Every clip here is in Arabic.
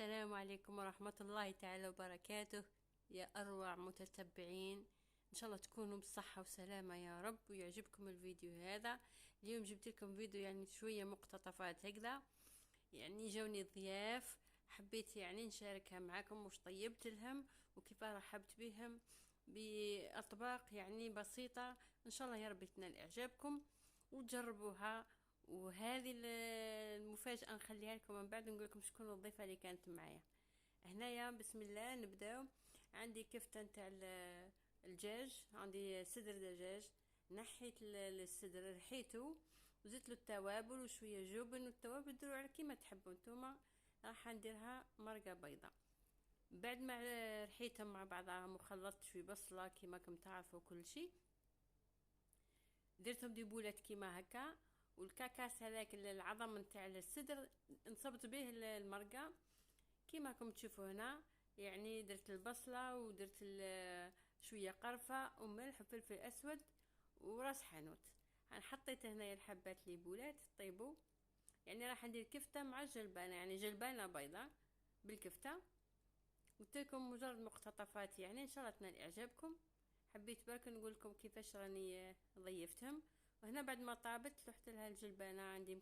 السلام عليكم ورحمة الله تعالى وبركاته. يا أروع متتبعين، إن شاء الله تكونوا بصحة وسلامة يا رب ويعجبكم الفيديو هذا. اليوم جبت لكم فيديو يعني شوية مقتطفات هكذا، يعني جوني ضياف، حبيت يعني نشاركها معكم وش طيبت لهم وكيف رحبت بهم بأطباق يعني بسيطة. إن شاء الله يا رب تنال إعجابكم وتجربوها. وهذه المفاجأة نخليها لكم من بعد، نقول لكم شكون الضيفة اللي كانت معايا. هنايا بسم الله نبداو. عندي كفتة نتاع الدجاج، عندي صدر دجاج، نحيت الصدر رحيته وزدت له التوابل وشويه جبن، والتوابل ديروا على كيما تحبوا نتوما. راح نديرها مرقه بيضاء. بعد ما رحيتهم مع بعضهم وخلطت شويه بصله كيما راكم تعرفوا كل شيء، درتهم دي بولات كيما هكا. والكاكاس هذاك العظم نتاع الصدر نصبت به المرقه كيما راكم تشوفوا هنا. يعني درت البصله ودرت شويه قرفه وملح وفلفل اسود وراس حانوت. حطيت هنا الحبات ليبولات طيبوا. يعني راح ندير كفته مع الجلبانه، يعني جلبانه بيضاء بالكفته. قلت لكم مجرد مقتطفات، يعني ان شاء الله تنال اعجابكم. حبيت برك نقول لكم كيفاش راني ضيفتهم. وهنا بعد ما طابت لحت لها الجلبانه عندي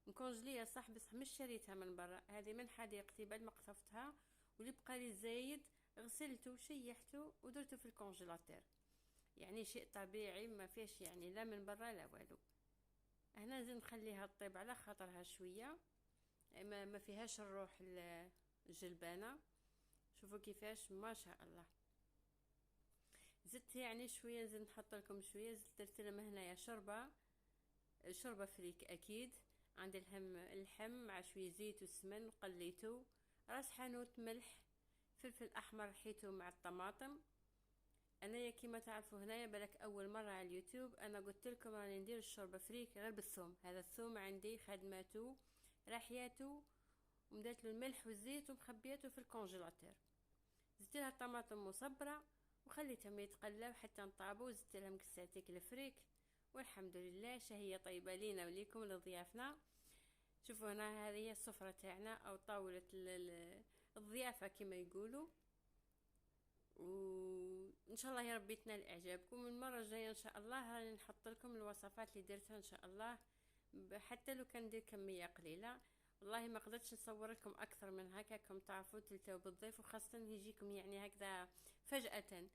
مكونجليه صح، بس مش شريتها من برا، هذه من حديقتي. بعد ما قطفتها واللي بقى لي زايد غسلته وشيحته ودرته في الكونجيلاتير، يعني شيء طبيعي ما فيش يعني لا من برا لا والو. هنا نزيد نخليها تطيب على خاطرها شويه، ما فيهاش الروح الجلبانه. شوفوا كيفاش ما شاء الله. زدت يعني شويه، نزيد نحط لكم شويه. زدت درت لهم هنايا شوربه فريك اكيد. عندي اللحم مع شويه زيت وسمن وقليته، راس حانوت، ملح، فلفل احمر رحيته مع الطماطم. انا كيما تعرفوا هنايا بالك اول مره على اليوتيوب، انا قلت لكم راني ندير الشوربه فريك غير بالثوم. هذا الثوم عندي خدماته رحياته ومدات له الملح والزيت ومخبياته في الكونجيلاتير. زدت لها الطماطم مصبره وخليتهم يتقلاو حتى نطابوا. زدت لهم كساتيك الفريك والحمد لله شهيه طيبه لينا وليكم لضيافنا. شوفوا هنا هذه هي السفره تاعنا او طاوله الضيافه كما يقولوا. وان شاء الله يا رب تنال اعجابكم. المره الجايه ان شاء الله راني نحط لكم الوصفات اللي درتها ان شاء الله، حتى لو كان ندير كميه قليله. والله ما قدرتش نصور لكم اكثر من هكا، كم تعرفوا تلتاو بالضيف وخاصه يجيكم يعني هكذا فجاه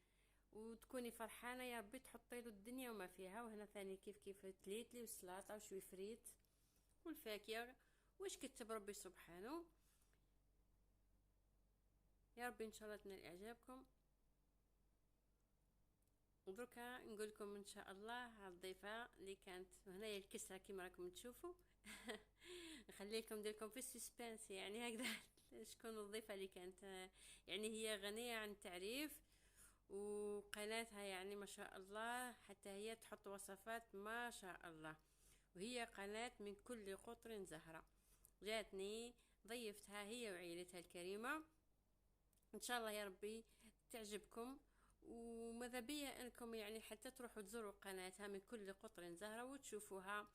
وتكوني فرحانه. يا ربي تحطي له الدنيا وما فيها. وهنا ثاني كيف تليتلي والسلطه وشوي فريت والفاكهه واش كتب ربي سبحانه. يا ربي ان شاء الله تنال اعجابكم. ودركا نقول لكم ان شاء الله على الضيفه اللي كانت هنايا الكسره كيما راكم تشوفوا. نخلي لكم ندير لكم في السسبانس يعني هكذا. شكون الضيفه اللي كانت، يعني هي غنيه عن التعريف وقناتها يعني ما شاء الله، حتى هي تحط وصفات ما شاء الله. وهي قناه من كل قطر زهره. جاتني ضيفتها هي وعيلتها الكريمه، ان شاء الله يا ربي تعجبكم. وماذا بيا انكم يعني حتى تروحوا تزوروا قناتها من كل قطر زهرة وتشوفوها،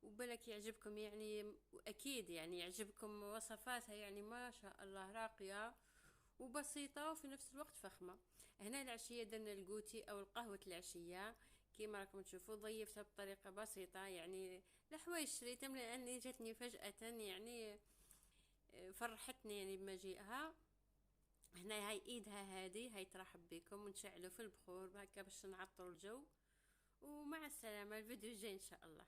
وبلك يعجبكم يعني. واكيد يعني يعجبكم وصفاتها، يعني ما شاء الله راقية وبسيطة وفي نفس الوقت فخمة. هنا العشية درنا القوتي او القهوة العشية كيما راكم تشوفوا. ضيفتها بطريقة بسيطة، يعني الحوايج شريتهم لاني جاتني فجأة، يعني فرحتني يعني بمجيئها. هنا هاي ايدها هادي هاي ترحب بكم ونشعلوا في البخور هكا باش نعطروا الجو. ومع السلامة الفيديو الجاي ان شاء الله.